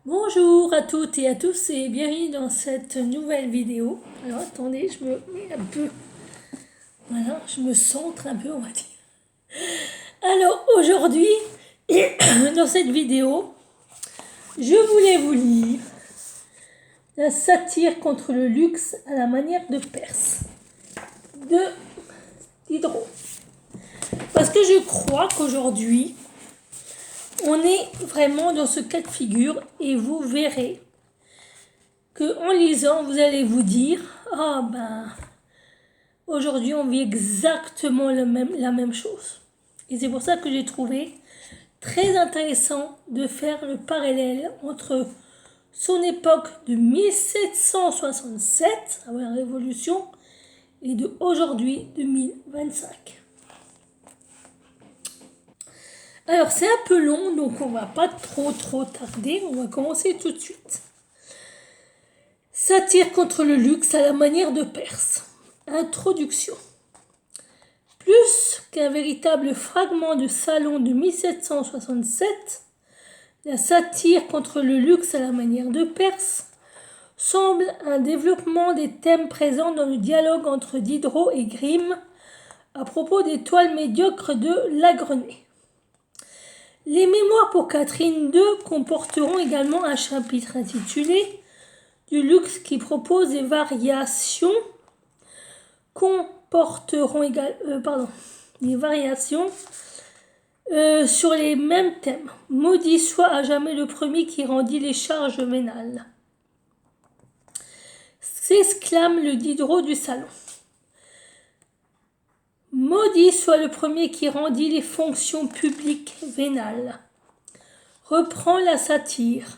Bonjour à toutes et à tous et bienvenue dans cette nouvelle vidéo. Alors attendez, je me mets un peu, voilà, je me centre un peu on va dire. Alors aujourd'hui, dans cette vidéo, je voulais vous lire la satire contre le luxe à la manière de Perse de Diderot. Parce que je crois qu'aujourd'hui, on est vraiment dans ce cas de figure et vous verrez qu'en lisant, vous allez vous dire « Ah ben, aujourd'hui on vit exactement la même chose ». Et c'est pour ça que j'ai trouvé très intéressant de faire le parallèle entre son époque de 1767, avant la Révolution, et de aujourd'hui 2025. Alors c'est un peu long, donc on va pas trop tarder, on va commencer tout de suite. Satire contre le luxe à la manière de Perse. Introduction. Plus qu'un véritable fragment de salon de 1767, la satire contre le luxe à la manière de Perse semble un développement des thèmes présents dans le dialogue entre Diderot et Grimm à propos des toiles médiocres de Lagrenet. Les mémoires pour Catherine II comporteront également un chapitre intitulé du luxe qui propose des variations sur les mêmes thèmes. Maudit soit à jamais le premier qui rendit les charges vénales. S'exclame le Diderot du salon. Maudit soit le premier qui rendit les fonctions publiques vénales. Reprend la satire.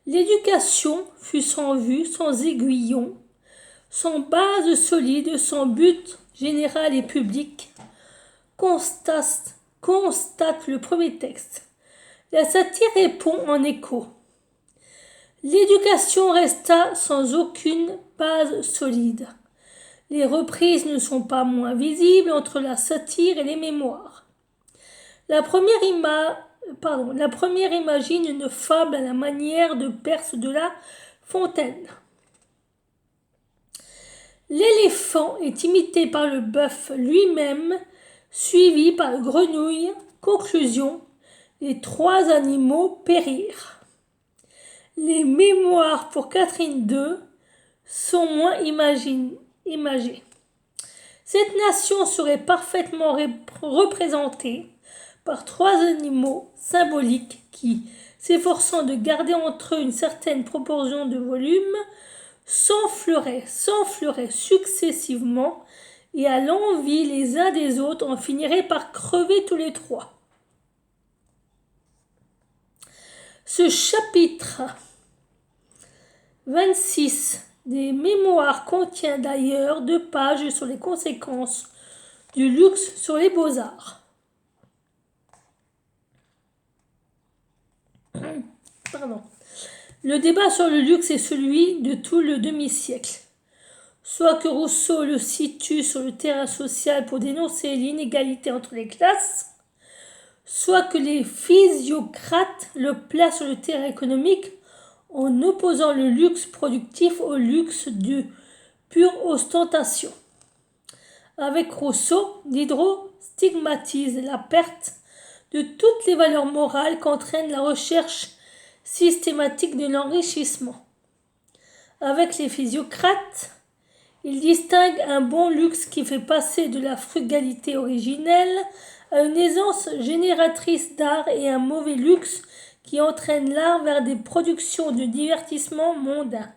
L'éducation fut sans vue, sans aiguillon, sans base solide, sans but général et public, constate le premier texte. La satire répond en écho. L'éducation resta sans aucune base solide. Les reprises ne sont pas moins visibles entre la satire et les mémoires. La première imagine une fable à la manière de Perse de La Fontaine. L'éléphant est imité par le bœuf lui-même, suivi par la grenouille. Conclusion, les trois animaux périrent. Les mémoires pour Catherine II sont moins imagées. Cette nation serait parfaitement représentée par trois animaux symboliques qui, s'efforçant de garder entre eux une certaine proportion de volume, s'enfleraient successivement et à l'envi les uns des autres en finiraient par crever tous les trois. Ce chapitre 26 des mémoires contient d'ailleurs 2 pages sur les conséquences du luxe sur les beaux-arts. Le débat sur le luxe est celui de tout le demi-siècle. Soit que Rousseau le situe sur le terrain social pour dénoncer l'inégalité entre les classes, soit que les physiocrates le placent sur le terrain économique en opposant le luxe productif au luxe de pure ostentation. Avec Rousseau, Diderot stigmatise la perte de toutes les valeurs morales qu'entraîne la recherche systématique de l'enrichissement. Avec les physiocrates, il distingue un bon luxe qui fait passer de la frugalité originelle à une aisance génératrice d'art et un mauvais luxe qui entraîne l'art vers des productions de divertissement mondain.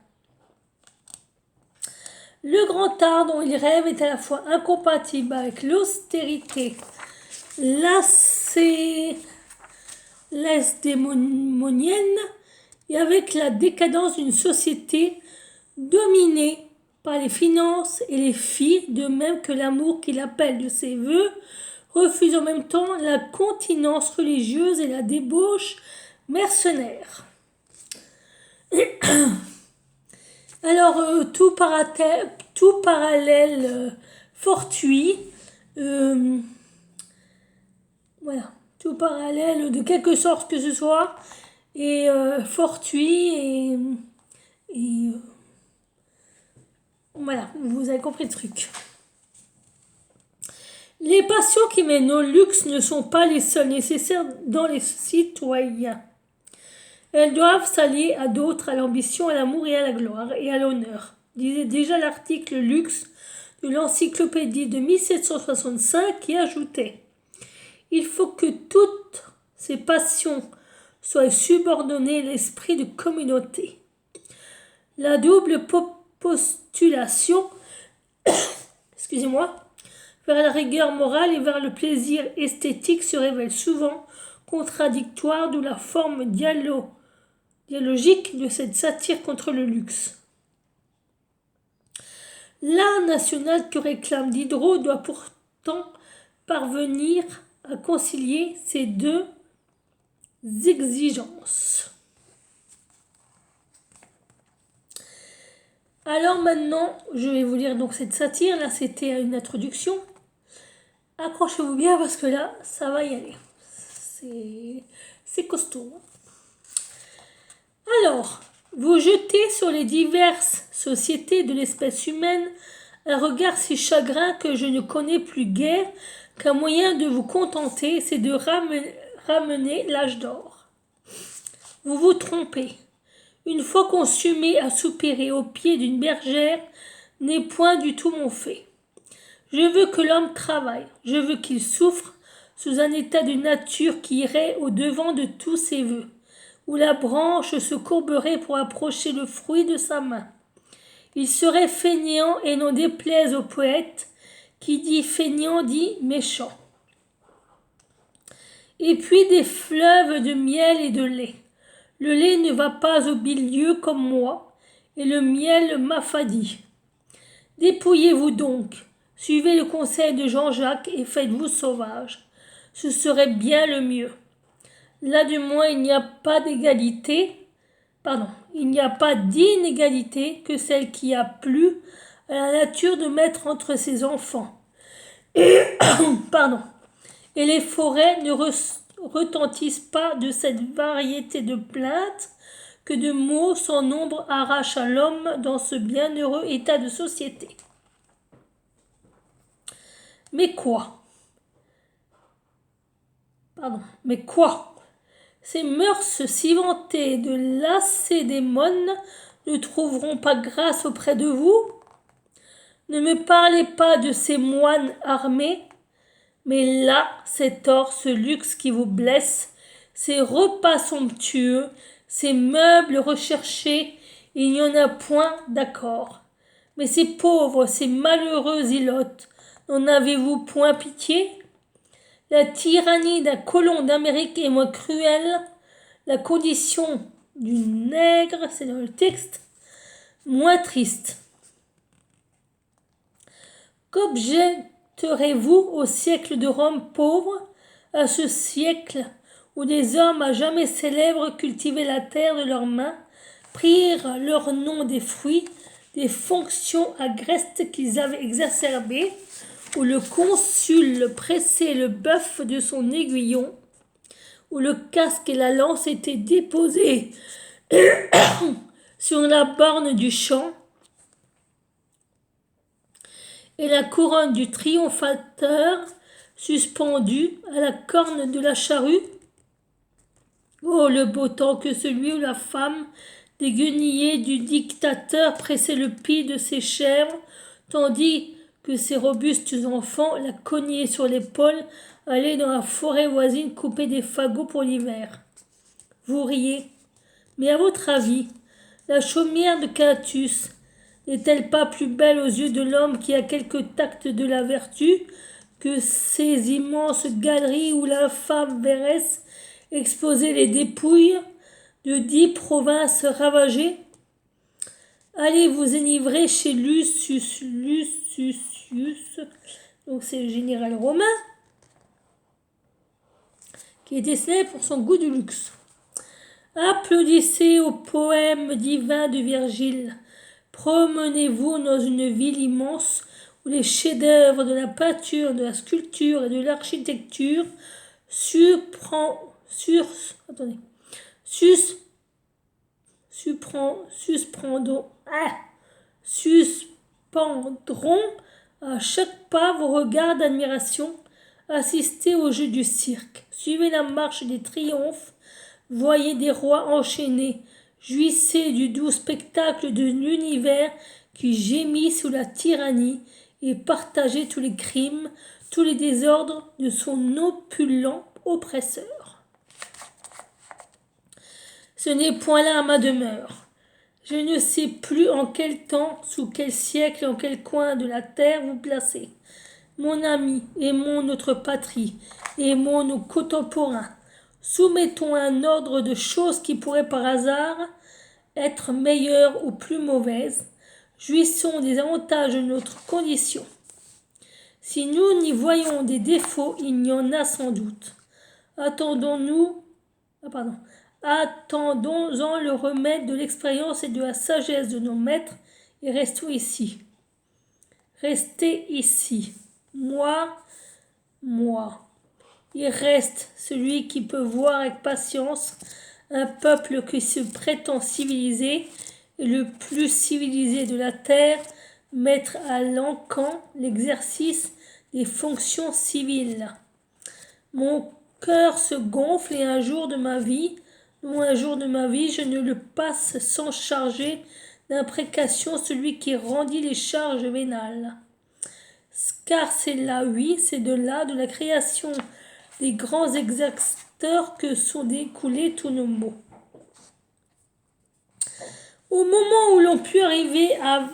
Le grand art dont il rêve est à la fois incompatible avec l'austérité lacédémonienne et avec la décadence d'une société dominée par les finances et les filles, de même que l'amour qu'il appelle de ses voeux, refuse en même temps la continence religieuse et la débauche mercenaire. Alors, tout parallèle fortuit, tout parallèle de quelque sorte que ce soit, et fortuit et voilà, vous avez compris le truc. Les passions qui mènent au luxe ne sont pas les seules nécessaires dans les citoyens. Elles doivent s'allier à d'autres, à l'ambition, à l'amour et à la gloire et à l'honneur, disait déjà l'article luxe de l'encyclopédie de 1765 qui ajoutait: il faut que toutes ces passions soient subordonnées à l'esprit de communauté. La double postulation excusez-moi, vers la rigueur morale et vers le plaisir esthétique se révèle souvent contradictoire, d'où la forme dialogique de cette satire contre le luxe. L'art national que réclame Diderot doit pourtant parvenir à concilier ces deux exigences. Alors maintenant, je vais vous lire donc cette satire. Là, c'était une introduction. Accrochez-vous bien parce que là, ça va y aller. C'est costaud. Alors, vous jetez sur les diverses sociétés de l'espèce humaine un regard si chagrin que je ne connais plus guère qu'un moyen de vous contenter, c'est de ramener l'âge d'or. Vous vous trompez. Une fois consumé à soupirer au pied d'une bergère n'est point du tout mon fait. Je veux que l'homme travaille, je veux qu'il souffre sous un état de nature qui irait au-devant de tous ses vœux, où la branche se courberait pour approcher le fruit de sa main. Il serait feignant et n'en déplaise au poète, qui dit feignant dit méchant. Et puis des fleuves de miel et de lait. Le lait ne va pas au bilieu comme moi, et le miel m'affadit. Dépouillez-vous donc, suivez le conseil de Jean-Jacques et faites-vous sauvage. Ce serait bien le mieux. Là du moins il n'y a pas d'inégalité que celle qui a plu à la nature de mettre entre ses enfants. Et les forêts ne retentissent pas de cette variété de plaintes que de mots sans nombre arrachent à l'homme dans ce bienheureux état de société. Mais quoi? Ces mœurs si vantées de Lacédémone ne trouveront pas grâce auprès de vous? Ne me parlez pas de ces moines armés, mais là, cet or, ce luxe qui vous blesse, ces repas somptueux, ces meubles recherchés, il n'y en a point d'accord. Mais ces pauvres, ces malheureux ilotes, n'en avez-vous point pitié? La tyrannie d'un colon d'Amérique est moins cruelle, la condition du nègre, c'est dans le texte, moins triste. Qu'objecterez-vous au siècle de Rome pauvre, à ce siècle où des hommes à jamais célèbres cultivaient la terre de leurs mains, prirent leur nom des fruits, des fonctions agrestes qu'ils avaient exacerbées, où le consul pressait le bœuf de son aiguillon, où le casque et la lance étaient déposés sur la borne du champ, et la couronne du triomphateur suspendue à la corne de la charrue? Oh, le beau temps que celui où la femme des guenillers du dictateur pressait le pied de ses chèvres, tandis que ses robustes enfants, la cognaient sur l'épaule, allaient dans la forêt voisine couper des fagots pour l'hiver. Vous riez, mais à votre avis, la chaumière de Quintus n'est-elle pas plus belle aux yeux de l'homme qui a quelque tact de la vertu que ces immenses galeries où l'infâme Vérès exposait les dépouilles de 10 provinces ravagées? Allez vous enivrer chez Lucius, donc c'est le général romain, qui était célèbre pour son goût du luxe. Applaudissez au poème divin de Virgile. Promenez-vous dans une ville immense où les chefs-d'œuvre de la peinture, de la sculpture et de l'architecture suspendront à chaque pas vos regards d'admiration. Assistez au jeu du cirque, suivez la marche des triomphes, voyez des rois enchaînés, jouissez du doux spectacle de l'univers qui gémit sous la tyrannie et partagez tous les crimes, tous les désordres de son opulent oppresseur. Ce n'est point là ma demeure. Je ne sais plus en quel temps, sous quel siècle, en quel coin de la terre vous placez. Mon ami, aimons notre patrie, aimons nos contemporains. Soumettons un ordre de choses qui pourraient par hasard être meilleures ou plus mauvaises. Jouissons des avantages de notre condition. Si nous n'y voyons des défauts, il y en a sans doute. Attendons-en le remède de l'expérience et de la sagesse de nos maîtres et restons ici. Restez ici. Moi. Il reste celui qui peut voir avec patience un peuple qui se prétend civilisé et le plus civilisé de la terre mettre à l'encan l'exercice des fonctions civiles. Mon cœur se gonfle et un jour de ma vie, je ne le passe sans charger d'imprécation celui qui rendit les charges vénales. Car c'est là, oui, c'est de là, de la création des grands exacteurs que sont découlés tous nos maux. Au moment où l'on put arriver à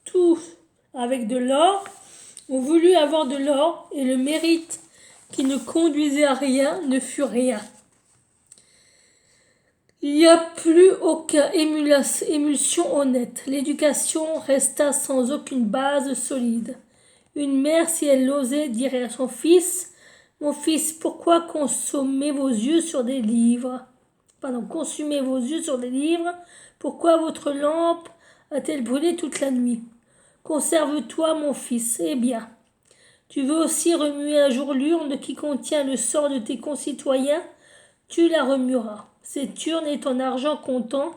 tout avec de l'or, on voulut avoir de l'or et le mérite qui ne conduisait à rien ne fut rien. Il n'y a plus aucune émulsion honnête. L'éducation resta sans aucune base solide. Une mère, si elle l'osait, dirait à son fils, « Mon fils, pourquoi consumez vos yeux sur des livres ? Pourquoi votre lampe a-t-elle brûlé toute la nuit ? Conserve-toi, mon fils. Eh bien, tu veux aussi remuer un jour l'urne qui contient le sort de tes concitoyens ? Tu la remueras. Cette urne est en argent comptant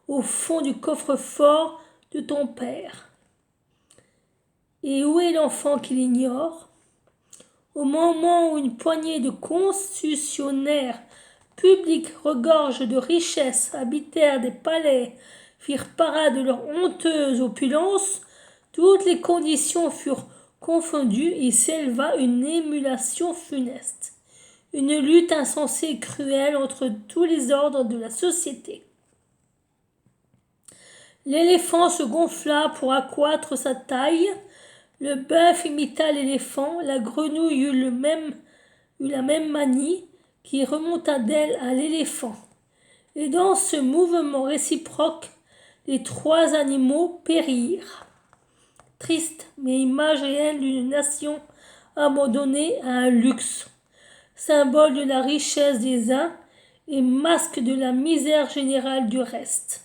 au fond du coffre-fort de ton père. Et où est l'enfant qui l'ignore ? Au moment où une poignée de constitutionnaires publics regorgés de richesses habitèrent des palais, firent parade de leur honteuse opulence, toutes les conditions furent confondues et s'éleva une émulation funeste, une lutte insensée et cruelle entre tous les ordres de la société. L'éléphant se gonfla pour accroître sa taille, le bœuf imita l'éléphant, la grenouille eut la même manie qui remonta d'elle à l'éléphant. Et dans ce mouvement réciproque, les trois animaux périrent. Triste, mais image réelle d'une nation abandonnée à un luxe, symbole de la richesse des uns et masque de la misère générale du reste.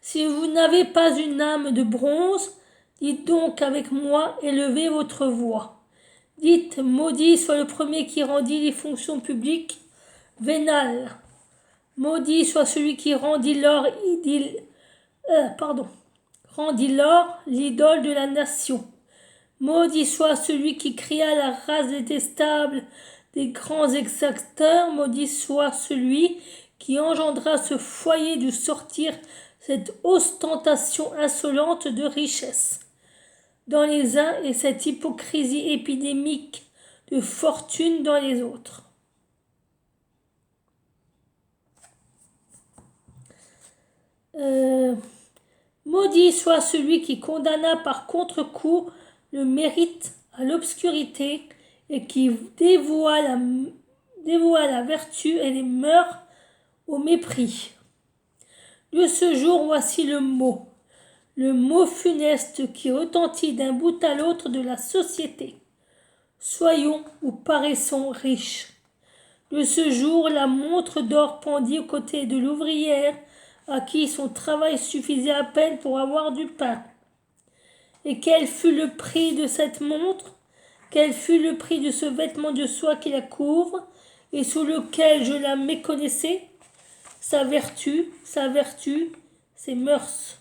Si vous n'avez pas une âme de bronze, dites donc avec moi, élevez votre voix. Dites, maudit soit le premier qui rendit les fonctions publiques vénales. Maudit soit celui qui rendit l'or l'idole de la nation. Maudit soit celui qui cria la race détestable des grands exacteurs. Maudit soit celui qui engendra ce foyer d'où sortir cette ostentation insolente de richesse dans les uns et cette hypocrisie épidémique de fortune dans les autres. Maudit soit celui qui condamna par contre-coup le mérite à l'obscurité et qui dévoua la vertu et les mœurs au mépris. De ce jour, voici le mot funeste qui retentit d'un bout à l'autre de la société. Soyons ou paraissons riches. De ce jour, la montre d'or pendit aux côtés de l'ouvrière à qui son travail suffisait à peine pour avoir du pain. Et quel fut le prix de cette montre ? Quel fut le prix de ce vêtement de soie qui la couvre ? et sous lequel je la méconnaissais, sa vertu, ses mœurs.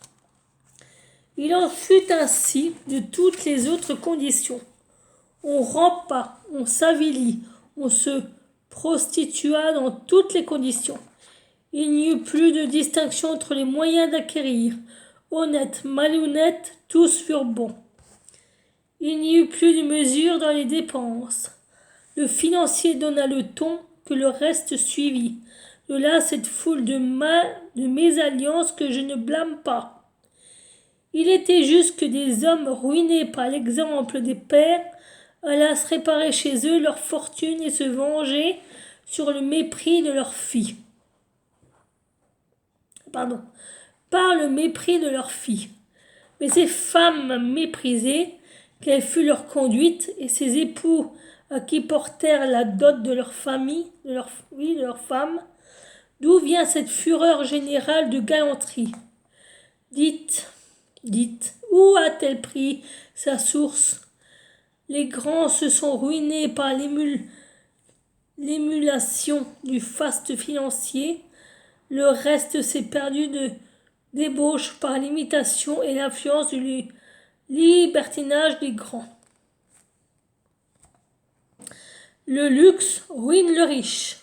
Il en fut ainsi de toutes les autres conditions. On rampa, on s'avilit, on se prostitua dans toutes les conditions. Il n'y eut plus de distinction entre les moyens d'acquérir. Honnêtes, malhonnêtes, tous furent bons. Il n'y eut plus de mesure dans les dépenses. Le financier donna le ton, que le reste suivit. De là cette foule de mésalliances que je ne blâme pas. Il était juste que des hommes ruinés par l'exemple des pères allassent réparer chez eux leur fortune et se venger sur le mépris de leurs filles. Par le mépris de leurs filles. Mais ces femmes méprisées, quelle fut leur conduite, et ces époux à qui portèrent la dot de leur famille, de leur femme, d'où vient cette fureur générale de galanterie? Dites, où a-t-elle pris sa source? Les grands se sont ruinés par l'émulation du faste financier, le reste s'est perdu de débauche par l'imitation et l'influence du libertinage des grands. Le luxe ruine le riche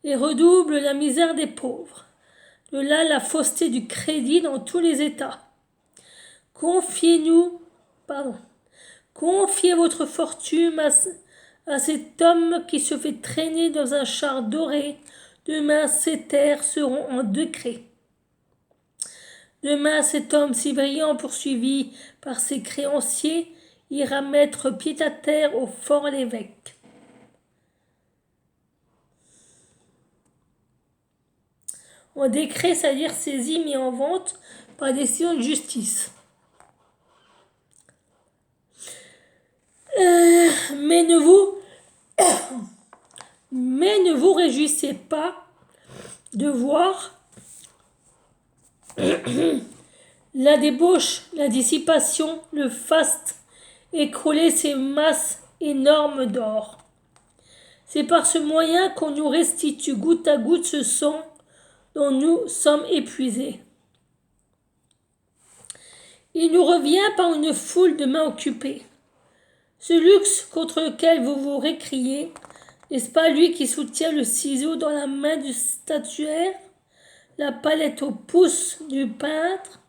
et redouble la misère des pauvres. De là la fausseté du crédit dans tous les états. Confiez votre fortune à cet homme qui se fait traîner dans un char doré. Demain ces terres seront en décret. Demain cet homme si brillant poursuivi par ses créanciers ira mettre pied à terre au fort l'évêque. En décret, c'est-à-dire saisi, mis en vente par décision de justice. Mais ne vous réjouissez pas de voir la débauche, la dissipation, le faste écrouler ces masses énormes d'or. C'est par ce moyen qu'on nous restitue goutte à goutte ce sang dont nous sommes épuisés. Il nous revient par une foule de mains occupées. Ce luxe contre lequel vous vous récriez, n'est-ce pas lui qui soutient le ciseau dans la main du statuaire, la palette au pouce du peintre,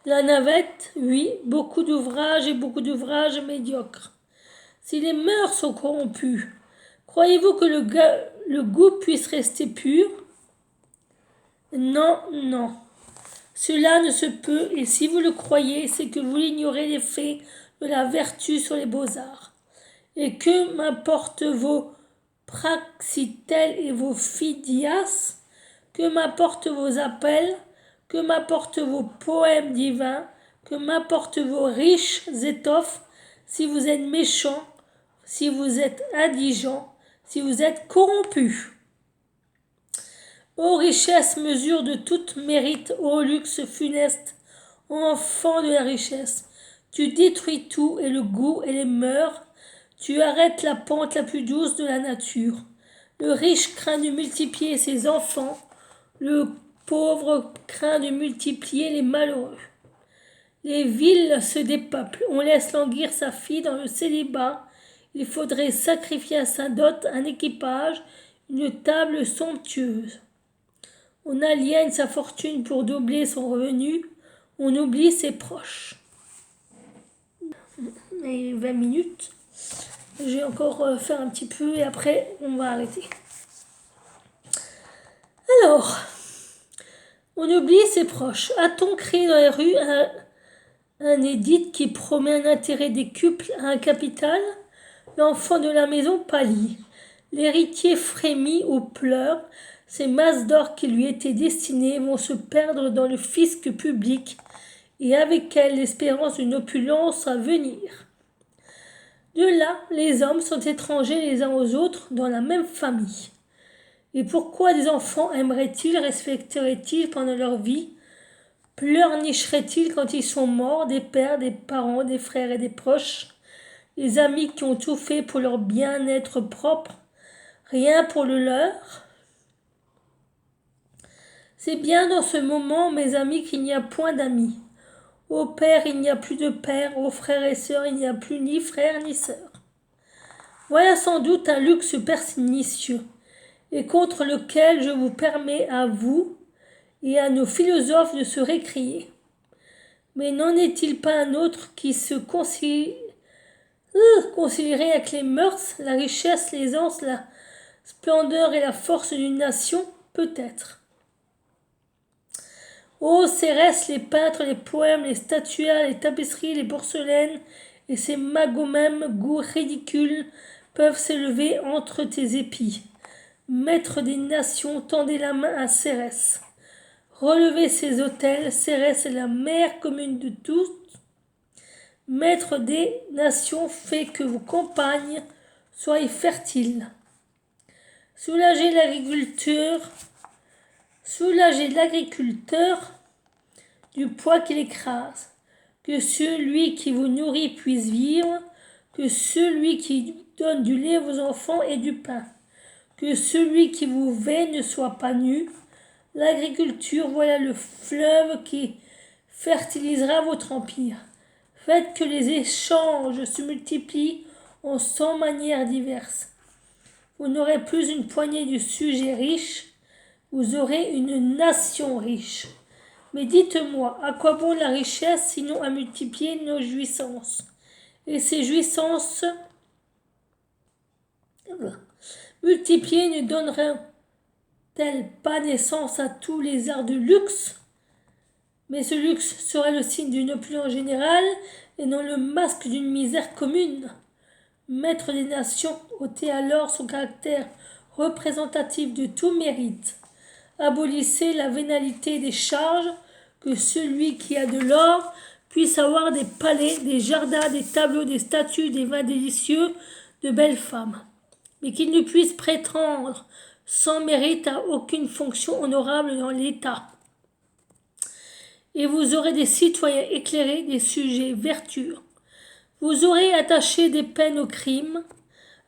la navette, oui, beaucoup d'ouvrages et beaucoup d'ouvrages médiocres. Si les mœurs sont corrompues, croyez-vous que le goût puisse rester pur? Non, non. Cela ne se peut, et si vous le croyez, c'est que vous ignorez l'effet de la vertu sur les beaux-arts. Et que m'importent vos praxitèles et vos phidias? Que m'apportent vos appels? Que m'apportent vos poèmes divins? Que m'apportent vos riches étoffes si vous êtes méchants, si vous êtes indigents, si vous êtes corrompus? Ô richesse, mesure de tout mérite, ô luxe funeste, enfant de la richesse, tu détruis tout et le goût et les mœurs, tu arrêtes la pente la plus douce de la nature. Le riche craint de multiplier ses enfants, le pauvre craint de multiplier les malheureux. Les villes se dépeuplent, on laisse languir sa fille dans le célibat, il faudrait sacrifier à sa dot un équipage, une table somptueuse. On aliène sa fortune pour doubler son revenu, on oublie ses proches. Et 20 minutes, je vais encore faire un petit peu et après on va arrêter. Alors, on oublie ses proches. A-t-on créé dans les rues un édit qui promet un intérêt décuple à un capital? L'enfant de la maison pâlit. L'héritier frémit ou pleure. Ces masses d'or qui lui étaient destinées vont se perdre dans le fisc public et avec elles l'espérance d'une opulence à venir. De là, les hommes sont étrangers les uns aux autres dans la même famille. Et pourquoi des enfants aimeraient-ils, respecteraient-ils pendant leur vie? Pleurnicheraient-ils quand ils sont morts, des pères, des parents, des frères et des proches, les amis qui ont tout fait pour leur bien-être propre? rien pour le leur. C'est bien dans ce moment, mes amis, qu'il n'y a point d'amis. Au père, il n'y a plus de père, aux frères et sœurs, il n'y a plus ni frères ni sœurs. Voilà sans doute un luxe pernicieux, et contre lequel je vous permets à vous et à nos philosophes de se récrier. Mais n'en est-il pas un autre qui se concilierait avec les mœurs, la richesse, l'aisance, la splendeur et la force d'une nation? Peut-être. Ô Cérès, les peintres, les poèmes, les statuaires, les tapisseries, les porcelaines et ces magomèmes goûts ridicules peuvent s'élever entre tes épis. Maître des nations, tendez la main à Cérès. Relevez ces autels, Cérès est la mère commune de tous. Maître des nations, fait que vos campagnes soient fertiles. Soulagez l'agriculteur du poids qu'il écrase. Que celui qui vous nourrit puisse vivre, que celui qui donne du lait à vos enfants ait du pain, que celui qui vous vêt ne soit pas nu. L'agriculture, voilà le fleuve qui fertilisera votre empire. Faites que les échanges se multiplient en 100 manières diverses. Vous n'aurez plus une poignée de sujets riches, vous aurez une nation riche. Mais dites-moi, à quoi bon la richesse sinon à multiplier nos jouissances? Et ces jouissances multipliées ne donneraient-elles pas naissance à tous les arts de luxe? Mais ce luxe serait le signe d'une opulence générale et non le masque d'une misère commune. Maître des nations, ôtez alors son caractère représentatif de tout mérite. Abolissez la vénalité des charges, que celui qui a de l'or puisse avoir des palais, des jardins, des tableaux, des statues, des vins délicieux, de belles femmes, mais qu'il ne puisse prétendre sans mérite à aucune fonction honorable dans l'État. Et vous aurez des citoyens éclairés, des sujets vertueux. Vous aurez attaché des peines au crime,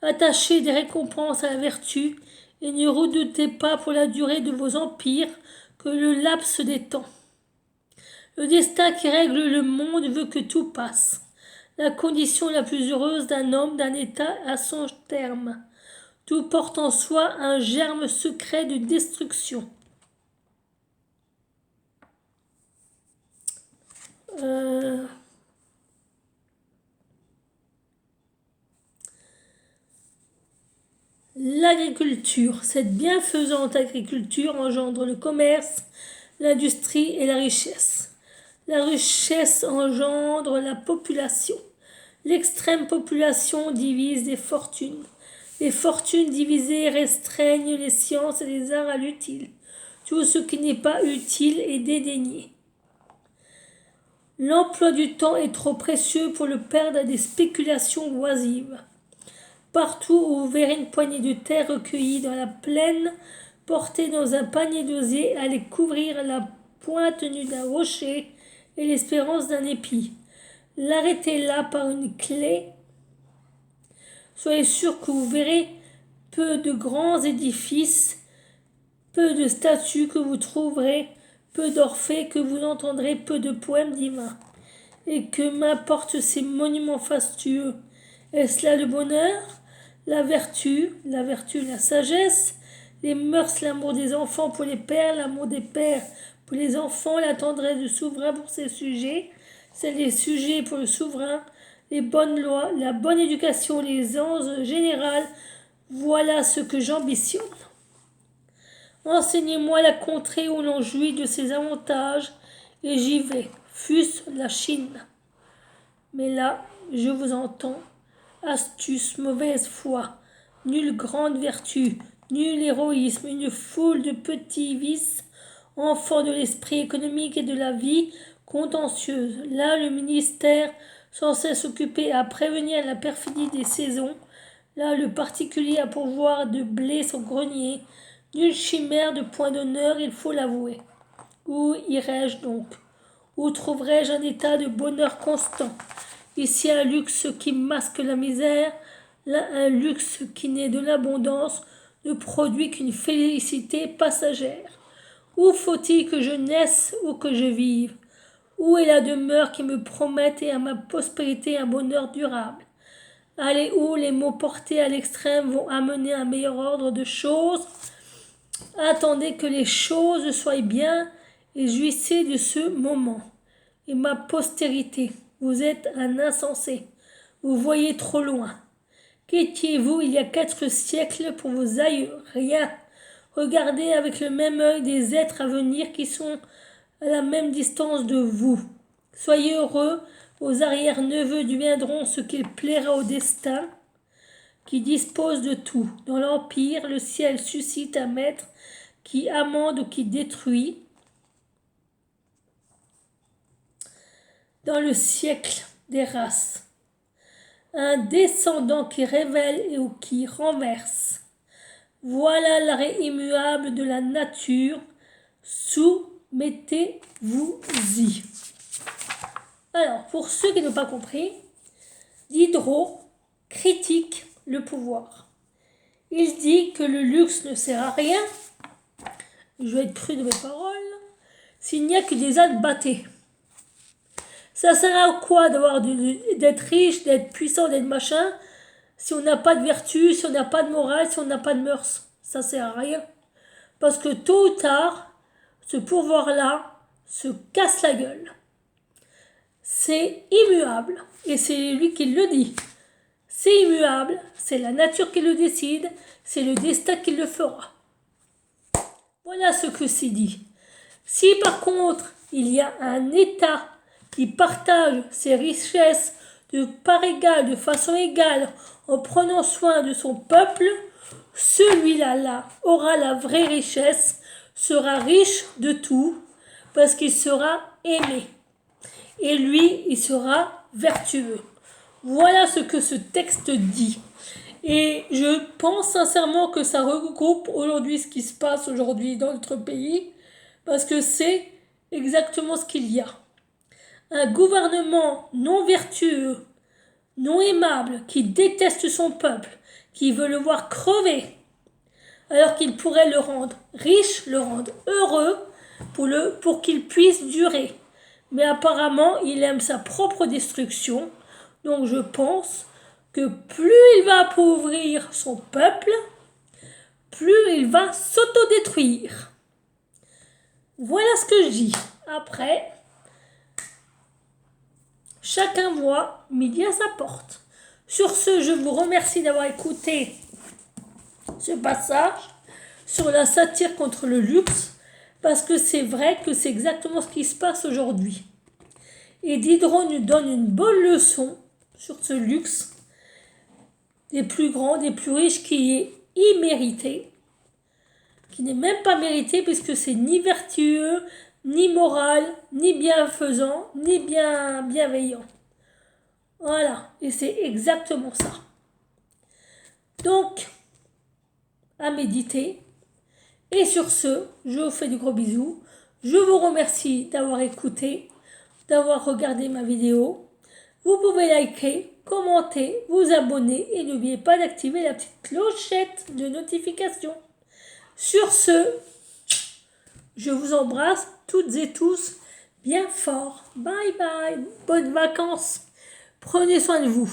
attaché des récompenses à la vertu, et ne redoutez pas pour la durée de vos empires que le laps des temps. Le destin qui règle le monde veut que tout passe. La condition la plus heureuse d'un homme, d'un État, a son terme. Tout porte en soi un germe secret de destruction. L'agriculture, cette bienfaisante agriculture engendre le commerce, l'industrie et la richesse. La richesse engendre la population. L'extrême population divise les fortunes. Les fortunes divisées restreignent les sciences et les arts à l'utile. Tout ce qui n'est pas utile est dédaigné. L'emploi du temps est trop précieux pour le perdre à des spéculations oisives. Partout où vous verrez une poignée de terre recueillie dans la plaine, portée dans un panier d'osier, allez couvrir la pointe nue d'un rocher et l'espérance d'un épi. L'arrêtez là par une clé. Soyez sûr que vous verrez peu de grands édifices, peu de statues que vous trouverez, peu d'orphées que vous entendrez, peu de poèmes divins. Et que m'importent ces monuments fastueux? Est-ce là le bonheur? La vertu, la sagesse, les mœurs, l'amour des enfants pour les pères, l'amour des pères pour les enfants, la tendresse du souverain pour ses sujets, celle des sujets pour le souverain, les bonnes lois, la bonne éducation, les anges générales, voilà ce que j'ambitionne. Enseignez-moi la contrée où l'on jouit de ces avantages, et j'y vais, fût-ce la Chine. Mais là, je vous entends. Astuce, mauvaise foi, nulle grande vertu, nul héroïsme, une foule de petits vices, enfants de l'esprit économique et de la vie contentieuse. Là, le ministère sans cesse occupé à prévenir la perfidie des saisons, là, le particulier à pourvoir de blé son grenier, nulle chimère de point d'honneur, il faut l'avouer. Où irai-je donc? Où trouverai-je un état de bonheur constant? Ici un luxe qui masque la misère, là un luxe qui naît de l'abondance, ne produit qu'une félicité passagère? Où faut-il que je naisse ou que je vive? Où est la demeure qui me promette à ma postérité un bonheur durable? Allez où les mots portés à l'extrême vont amener un meilleur ordre de choses? Attendez que les choses soient bien et jouissez de ce moment. Et ma postérité, vous êtes un insensé, vous voyez trop loin. Qu'étiez-vous il y a 4 siècles pour vos aïeux? Rien. Regardez avec le même œil des êtres à venir qui sont à la même distance de vous. Soyez heureux, vos arrière-neveux deviendront ce qu'il plaira au destin, qui dispose de tout. Dans l'Empire, le ciel suscite un maître qui amende ou qui détruit. Dans le siècle des races, un descendant qui révèle ou qui renverse. Voilà l'arrêt immuable de la nature. Soumettez-vous-y. Alors, pour ceux qui n'ont pas compris, Diderot critique le pouvoir. Il dit que le luxe ne sert à rien, je vais être cru de mes paroles, s'il n'y a que des ânes battés. Ça sert à quoi d'être riche, d'être puissant, d'être machin, si on n'a pas de vertu, si on n'a pas de morale, si on n'a pas de mœurs? Ça sert à rien. Parce que tôt ou tard, ce pouvoir-là se casse la gueule. C'est immuable, et c'est lui qui le dit. C'est immuable, c'est la nature qui le décide, c'est le destin qui le fera. Voilà ce que c'est dit. Si par contre, il y a un État qui partage ses richesses de part égale, de façon égale, en prenant soin de son peuple, celui-là aura la vraie richesse, sera riche de tout, parce qu'il sera aimé. Et lui, il sera vertueux. Voilà ce que ce texte dit. Et je pense sincèrement que ça regroupe aujourd'hui ce qui se passe aujourd'hui dans notre pays, parce que c'est exactement ce qu'il y a. Un gouvernement non vertueux, non aimable, qui déteste son peuple, qui veut le voir crever, alors qu'il pourrait le rendre riche, le rendre heureux, pour qu'il puisse durer. Mais apparemment, il aime sa propre destruction, donc je pense que plus il va appauvrir son peuple, plus il va s'autodétruire. Voilà ce que je dis. Après, chacun voit midi à sa porte. Sur ce, je vous remercie d'avoir écouté ce passage sur la satire contre le luxe, parce que c'est vrai que c'est exactement ce qui se passe aujourd'hui. Et Diderot nous donne une bonne leçon sur ce luxe des plus grands, des plus riches, qui est immérité, qui n'est même pas mérité puisque c'est ni vertueux, ni moral, ni bienfaisant, ni bienveillant. Voilà, et c'est exactement ça. Donc, à méditer. Et sur ce, je vous fais de gros bisous. Je vous remercie d'avoir écouté, d'avoir regardé ma vidéo. Vous pouvez liker, commenter, vous abonner et n'oubliez pas d'activer la petite clochette de notification. Sur ce, je vous embrasse toutes et tous bien fort. Bye bye, bonnes vacances. Prenez soin de vous.